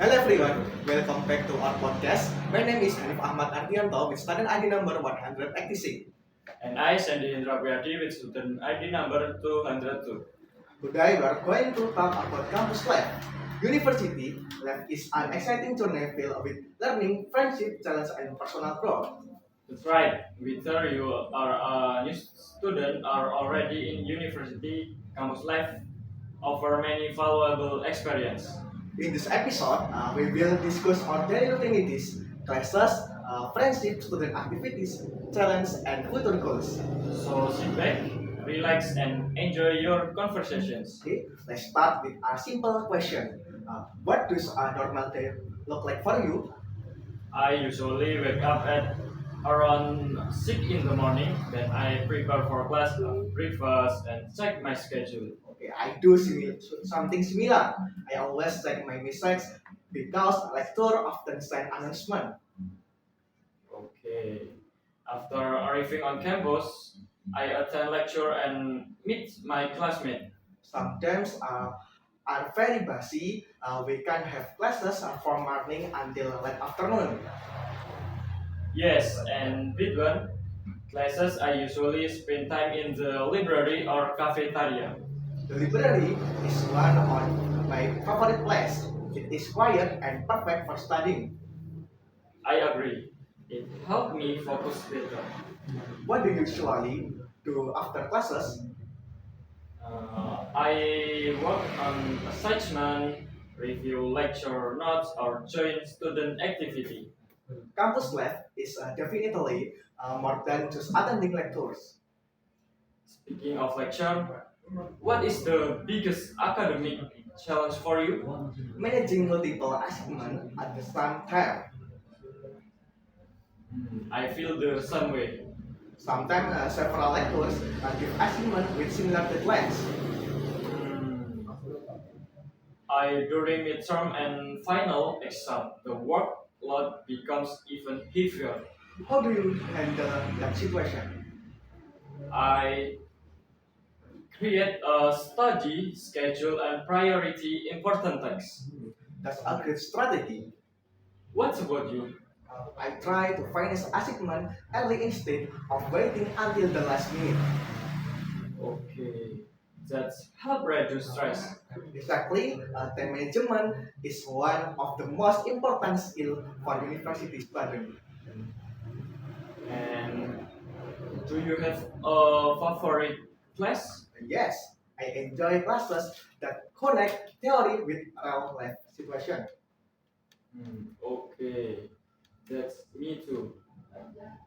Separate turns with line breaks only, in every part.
Hello everyone, welcome back to our podcast. My name is Hanif Ahmad Ardianto with student ID number 186.
And I, Sandy Indra Priadi, with student ID number 202.
Today we are going to talk about campus life. University life is an exciting journey filled with learning, friendship, challenge, and personal growth.
That's right, whether you are a new student or already in university, campus life offer many valuable experience.
In this episode, we will discuss our daily routines, classes, friendship, student activities, challenge, and future goals.
So sit back, relax, and enjoy your conversations.
Okay, let's start with a simple question. What does a normal day look like for you?
I usually wake up at around 6 in the morning, then I prepare for class, breakfast, and check my schedule.
Okay, I do something similar. I always check my messages because lecturer often send announcement.
Okay. After arriving on campus, I attend lecture and meet my classmate.
Sometimes are very busy. We can have classes from morning until late afternoon.
Yes, and between classes, I usually spend time in the library or cafeteria.
The library is one of my favorite place. It is quiet and perfect for studying.
I agree. It helped me focus better.
What do you usually do after classes?
I work on assignment, review lecture notes, or join student activity.
Campus life is definitely more than just attending lectures.
Speaking of lecture, what is the biggest academic challenge for you?
Managing multiple assignments at the same time.
I feel the same way.
Sometimes several lectures give assignments with similar deadlines.
Hmm, I during midterm and final exam, the workload becomes even heavier.
How do you handle that situation?
I create a study schedule and priority important tasks.
That's a great strategy.
What about you?
I try to finish assignment early instead of waiting until the last minute.
Okay, that's help reduce stress.
Exactly, time management is one of the most important skills for university students.
And do you have a favorite class?
Yes, I enjoy classes that connect theory with real life situation.
Okay, that's me too.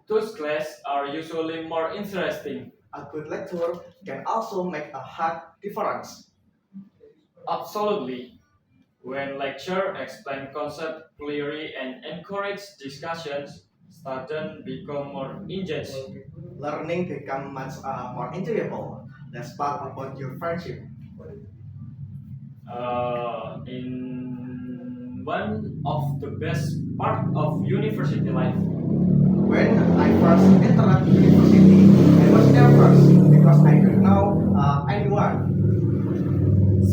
Those classes are usually more interesting.
A good lecturer can also make a hard difference.
Absolutely. When lecture explain concept clearly and encourage discussions, students become more engaged.
Learning become much more enjoyable. Let's talk about your friendship.
In one of the best part of university life.
When I first entered university, I was nervous because I don't know anyone.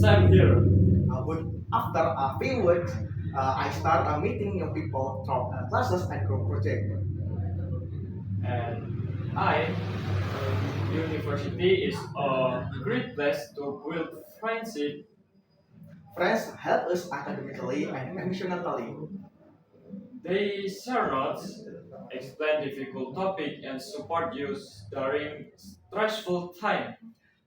Same here.
But after a few weeks, I start meeting new people from classes and group project.
And university is a great place to build friendship.
Friends help us academically and emotionally.
They share notes, explain difficult topic, and support you during stressful time.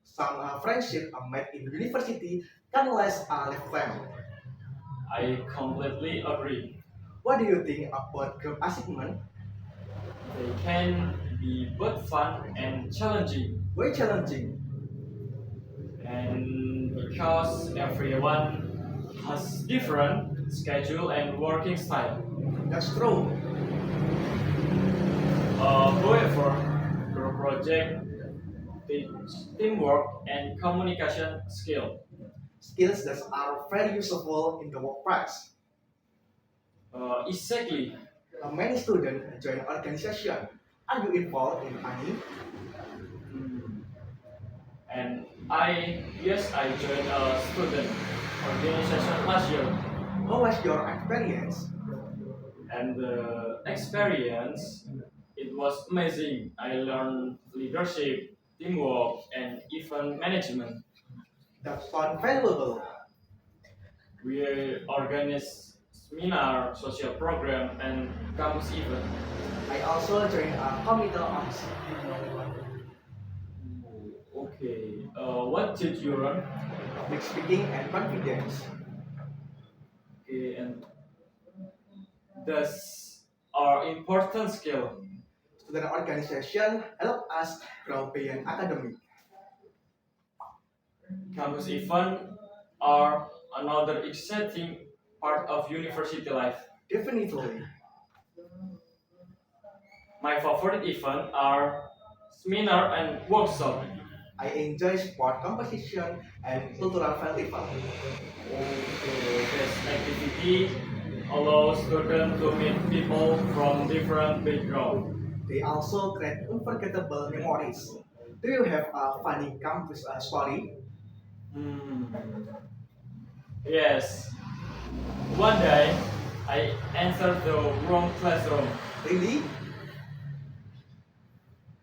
Some friendship made in university can last a lifetime.
I completely agree.
What do you think about group assignment?
They can be both fun and challenging,
Very challenging.
and because everyone has different schedule and working style.
That's true.
However, group project teach teamwork and communication skill.
Skills that are very useful in the workplace.
Exactly.
Many students join organization. Are you involved in any?
Mm. And yes, I joined a student organization last year.
How was your experience?
And the experience, it was amazing. I learned leadership, teamwork, and even management.
That sound valuable.
We organize seminar, social program, and campus event.
I also joined a committee on
Okay. What did you learn?
public speaking and confidence.
Okay, and that's our important skill.
Student organization help us grow beyond academic.
Campus event are another exciting part of university life.
Definitely.
My favorite event are seminar and workshop.
I enjoy sport competition and cultural festival.
Okay, this activity allows students to meet people from different backgrounds.
They also create unforgettable memories. Do you have a funny campus story?
Hmm. Yes. One day, I entered the wrong classroom.
Really?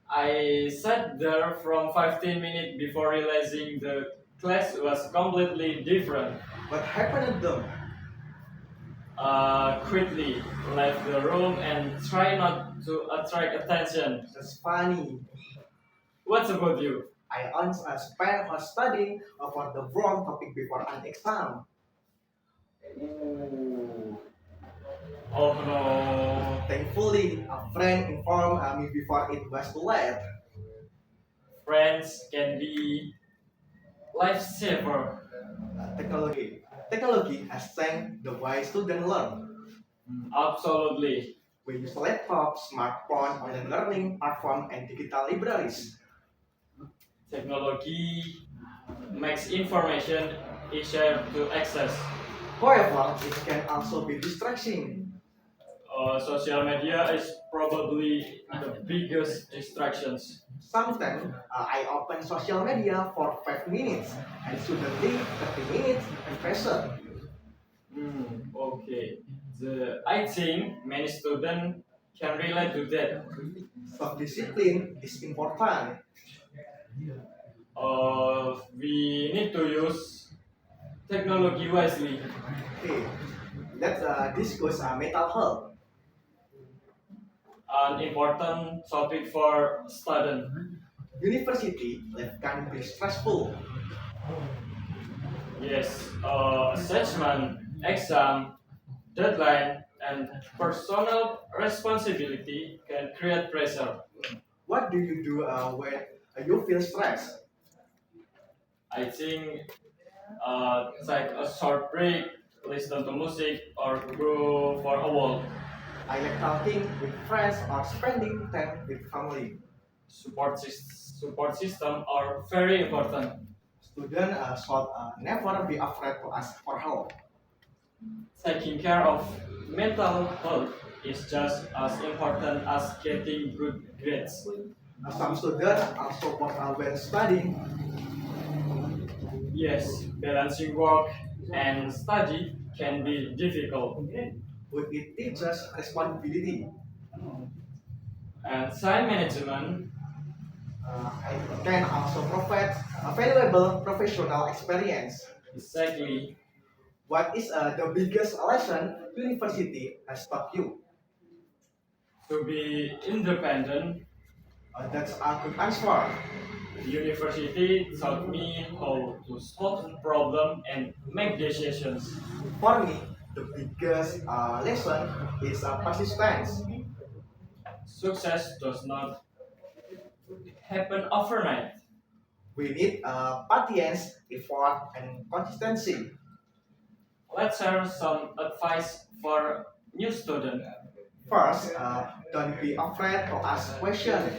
I sat there from 15 minutes before realizing the class was completely different.
What happened to them?
Quickly left the room and try not to attract attention.
That's funny.
What's about you?
I once spent her studying for the wrong topic before an exam.
Ooh. Oh no.
Thankfully, a friend informed me before it was too late.
Friends can be lifesaver.
Technology has changed the way students learn.
Absolutely.
We use laptop, smartphone, online learning, platform, and digital libraries.
Technology makes information easier to access.
However, it can also be distracting.
Social media is probably the biggest distractions.
Sometimes I open social media for 5 minutes and suddenly 30 minutes and pressure.
Okay. I think many students can relate to that.
Self-discipline is important.
We need to use technology wisely.
Okay, let's discuss mental health.
An important topic for students.
University life can be stressful.
Yes, assessment, exam, deadline, and personal responsibility can create pressure.
What do you do when you feel stressed?
I think take a short break, listen to music, or go for a walk.
I like talking with friends or spending time with family.
Support system are very important.
Students should never be afraid to ask for help.
Taking care of mental health is just as important as getting good grades.
Some students also work when studying.
Yes, balancing work and study can be difficult.
But it teaches responsibility.
And time management,
It can also provide a valuable professional experience.
exactly.
What is the biggest lesson university has taught you?
To be independent,
That's a good answer.
university taught me how to solve problem and make decisions.
For me, the biggest lesson is persistence.
Success does not happen overnight.
We need patience, effort, and consistency.
Let's share some advice for new student.
First, don't be afraid to ask questions.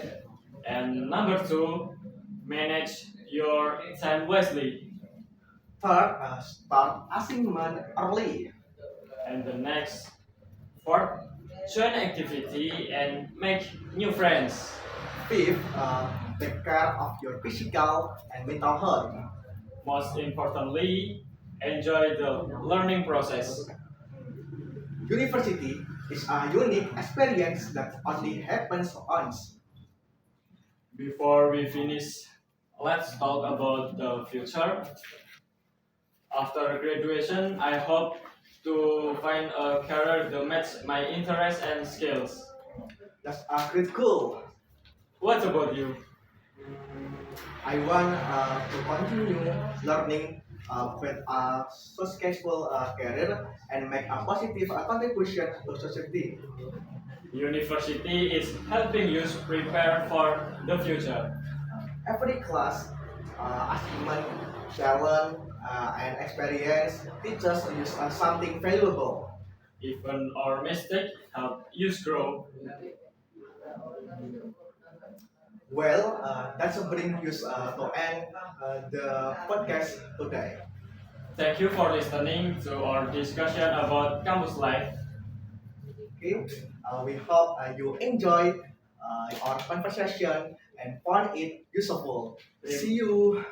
And number two, manage your time wisely.
Third, start assignment early.
And the next, fourth, join activity and make new friends.
Fifth, take care of your physical and mental health.
Most importantly, enjoy the learning process.
University is a unique experience that only happens once.
Before we finish, let's talk about the future. After graduation, I hope to find a career that matches my interests and skills.
That's a great goal.
What about you?
I want to continue learning with a successful career and make a positive contribution to society.
University is helping you prepare for the future.
Every class, achievement, challenge, and experience teaches you something valuable.
Even our mistake help you grow.
Well, that's bring us to end the podcast today.
Thank you for listening to our discussion about campus life.
Okay, we hope you enjoy our conversation and find it useful. See you.